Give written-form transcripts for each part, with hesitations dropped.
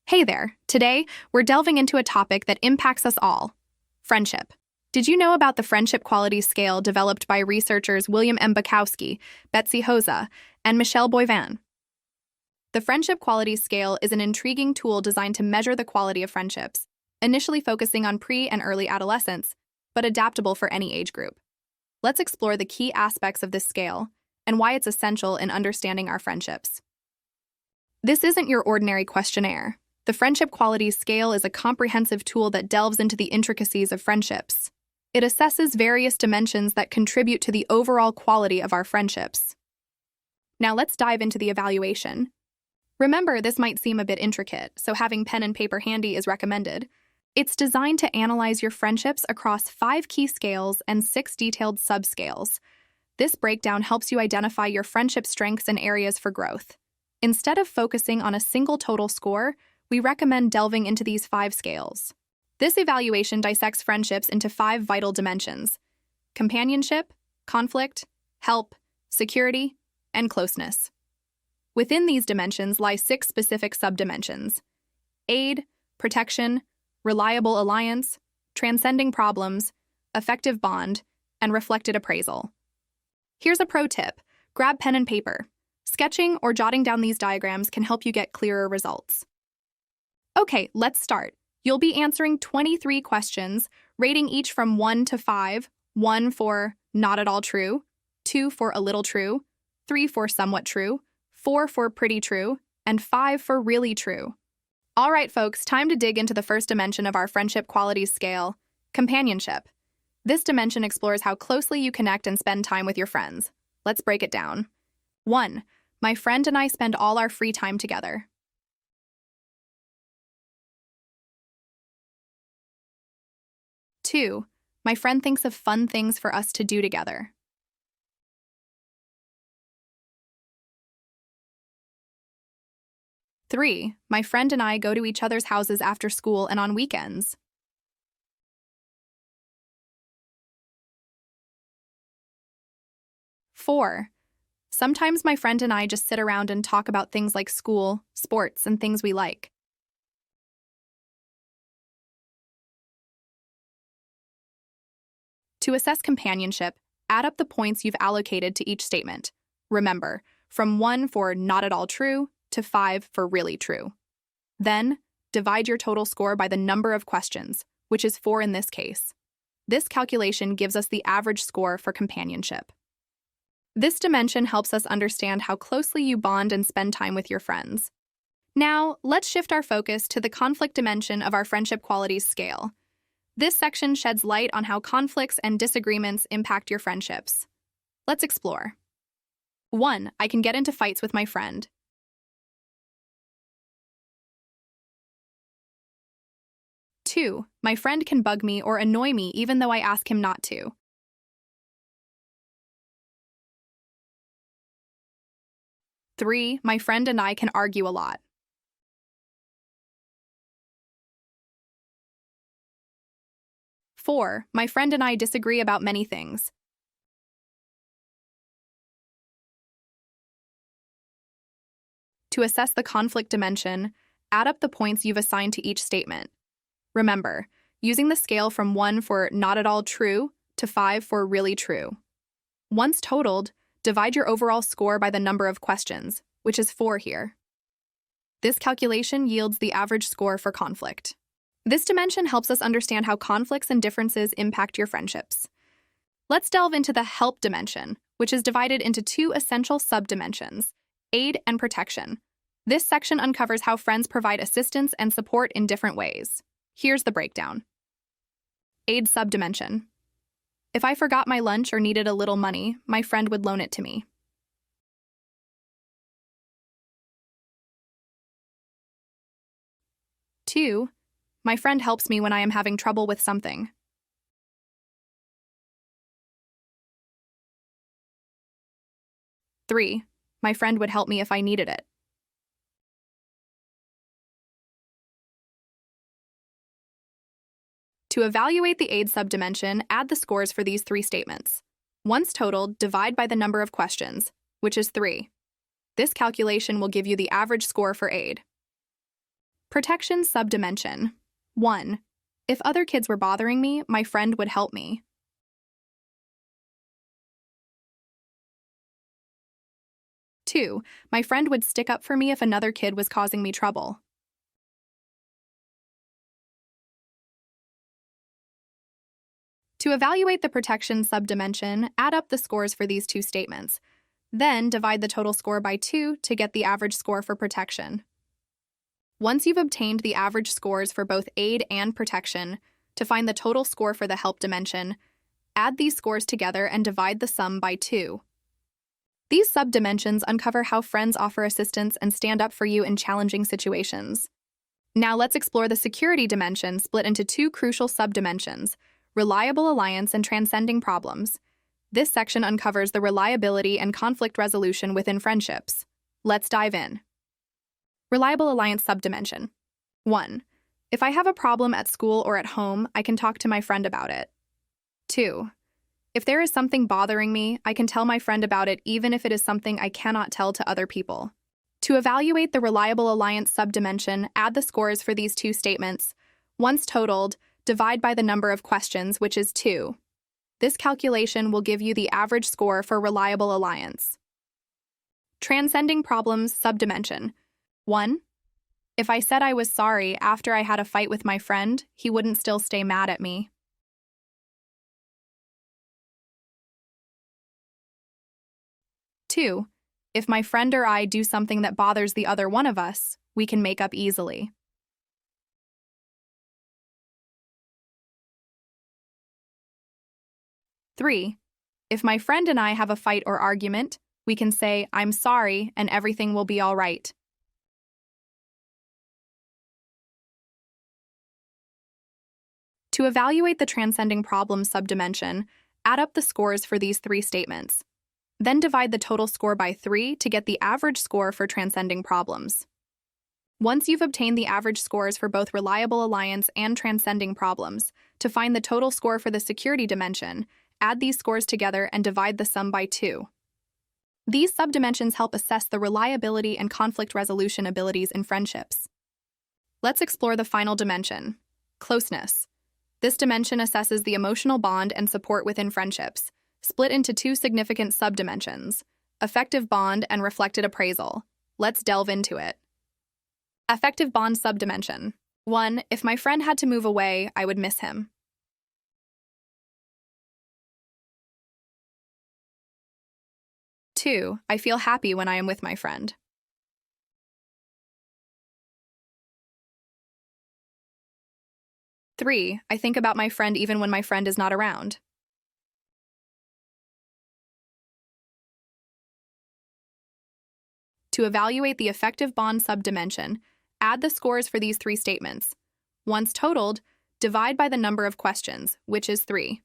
Hey there! Today, we're delving into a topic that impacts us all: friendship. Did you know about the friendship quality scale developed by researchers William M. Bukowski, Betsy Hoza, and Michelle Boivin? The friendship quality scale is an intriguing tool designed to measure the quality of friendships, initially focusing on pre- and early adolescence, but adaptable for any age group. Let's explore the key aspects of this scale and why it's essential in understanding our friendships. This isn't your ordinary questionnaire. The Friendship Quality Scale is a comprehensive tool that delves into the intricacies of friendships. It assesses various dimensions that contribute to the overall quality of our friendships. Now let's dive into the evaluation. Remember, this might seem a bit intricate, so having pen and paper handy is recommended. It's designed to analyze your friendships across 5 key scales and 6 detailed subscales. This breakdown helps you identify your friendship strengths and areas for growth. Instead of focusing on a single total score, we recommend delving into these 5 scales. This evaluation dissects friendships into 5 vital dimensions: companionship, conflict, help, security, and closeness. Within these dimensions lie 6 specific subdimensions: aid, protection, reliable alliance, transcending problems, effective bond, and reflected appraisal. Here's a pro tip: grab pen and paper. Sketching or jotting down these diagrams can help you get clearer results. Okay, let's start. You'll be answering 23 questions, rating each from 1 to 5, 1 for not at all true, 2 for a little true, 3 for somewhat true, 4 for pretty true, and 5 for really true. All right, folks, time to dig into the first dimension of our friendship qualities scale: companionship. This dimension explores how closely you connect and spend time with your friends. Let's break it down. 1. My friend and I spend all our free time together. 2. My friend thinks of fun things for us to do together. 3. My friend and I go to each other's houses after school and on weekends. 4. Sometimes my friend and I just sit around and talk about things like school, sports, and things we like. To assess companionship, add up the points you've allocated to each statement. Remember, from 1 for not at all true to 5 for really true. Then, divide your total score by the number of questions, which is 4 in this case. This calculation gives us the average score for companionship. This dimension helps us understand how closely you bond and spend time with your friends. Now, let's shift our focus to the conflict dimension of our friendship qualities scale. This section sheds light on how conflicts and disagreements impact your friendships. Let's explore. 1. I can get into fights with my friend. 2. My friend can bug me or annoy me even though I ask him not to. 3. My friend and I can argue a lot. 4. My friend and I disagree about many things. 'To assess the conflict dimension, add up the points you've assigned to each statement. Remember, using the scale from 1 for not at all true to 5 for really true. Once totaled, divide your overall score by the number of questions, which is 4 here. This calculation yields the average score for conflict. This dimension helps us understand how conflicts and differences impact your friendships. Let's delve into the help dimension, which is divided into 2 essential subdimensions: aid and protection. This section uncovers how friends provide assistance and support in different ways. Here's the breakdown. Aid subdimension. If I forgot my lunch or needed a little money, my friend would loan it to me. 2. My friend helps me when I am having trouble with something. 3. My friend would help me if I needed it. To evaluate the aid subdimension, add the scores for these 3 statements. Once totaled, divide by the number of questions, which is 3. This calculation will give you the average score for aid. Protection subdimension. 1. If other kids were bothering me, my friend would help me. 2. My friend would stick up for me if another kid was causing me trouble. 'To evaluate the protection subdimension, add up the scores for these two statements. Then divide the total score by 2 to get the average score for protection. Once you've obtained the average scores for both aid and protection, to find the total score for the help dimension, add these scores together and divide the sum by 2. These subdimensions uncover how friends offer assistance and stand up for you in challenging situations. Now let's explore the security dimension, split into two crucial subdimensions: reliable alliance and transcending problems. This section uncovers the reliability and conflict resolution within friendships. Let's dive in. Reliable alliance subdimension. 1. If I have a problem at school or at home, I can talk to my friend about it. 2. If there is something bothering me, I can tell my friend about it even if it is something I cannot tell to other people. To evaluate the reliable alliance subdimension, add the scores for these two statements. Once totaled, divide by the number of questions, which is 2. This calculation will give you the average score for reliable alliance. Transcending problems subdimension. 1. If I said I was sorry after I had a fight with my friend, he wouldn't still stay mad at me. 2. If my friend or I do something that bothers the other one of us, we can make up easily. 3. If my friend and I have a fight or argument, we can say, "I'm sorry," and everything will be all right. To evaluate the transcending problems subdimension, add up the scores for these three statements. Then divide the total score by 3 to get the average score for transcending problems. Once you've obtained the average scores for both reliable alliance and transcending problems, to find the total score for the security dimension, add these scores together and divide the sum by 2. These subdimensions help assess the reliability and conflict resolution abilities in friendships. Let's explore the final dimension: closeness. This dimension assesses the emotional bond and support within friendships, split into two significant subdimensions: affective bond and reflected appraisal. Let's delve into it. Affective bond subdimension. 1. If my friend had to move away, I would miss him. 2. I feel happy when I am with my friend. 3. I think about my friend even when my friend is not around. To evaluate the affective bond subdimension, add the scores for these three statements. Once totaled, divide by the number of questions, which is 3.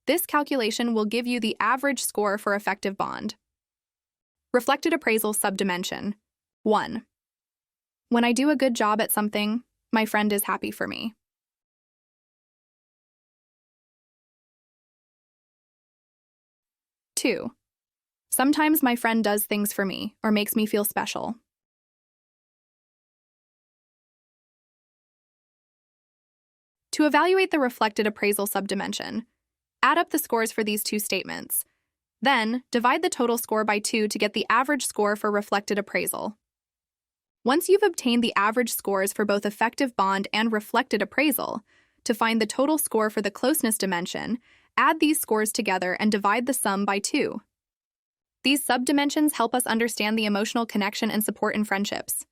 This calculation will give you the average score for affective bond. Reflected appraisal subdimension. 1. When I do a good job at something, my friend is happy for me. 2. Sometimes my friend does things for me or makes me feel special. 'To evaluate the reflected appraisal subdimension, add up the scores for these two statements. Then, divide the total score by 2 to get the average score for reflected appraisal. Once you've obtained the average scores for both affective bond and reflected appraisal, to find the total score for the closeness dimension, add these scores together and divide the sum by 2. These subdimensions help us understand the emotional connection and support in friendships.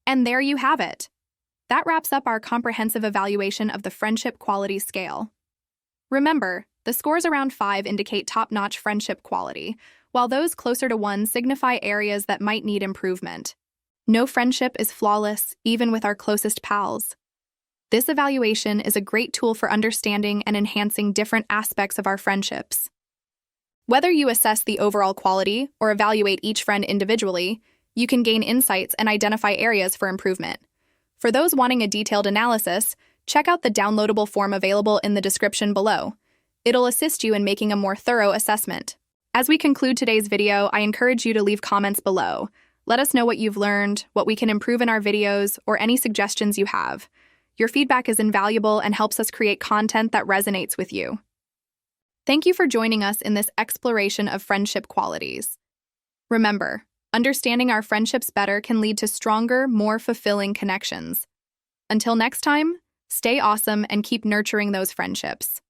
And there you have it. That wraps up our comprehensive evaluation of the friendship quality scale. Remember, the scores around 5 indicate top-notch friendship quality, while those closer to 1 signify areas that might need improvement. No friendship is flawless, even with our closest pals. This evaluation is a great tool for understanding and enhancing different aspects of our friendships. Whether you assess the overall quality or evaluate each friend individually, you can gain insights and identify areas for improvement. For those wanting a detailed analysis, check out the downloadable form available in the description below. It'll assist you in making a more thorough assessment. As we conclude today's video, I encourage you to leave comments below. Let us know what you've learned, what we can improve in our videos, or any suggestions you have. Your feedback is invaluable and helps us create content that resonates with you. Thank you for joining us in this exploration of friendship qualities. Remember, understanding our friendships better can lead to stronger, more fulfilling connections. Until next time, stay awesome and keep nurturing those friendships.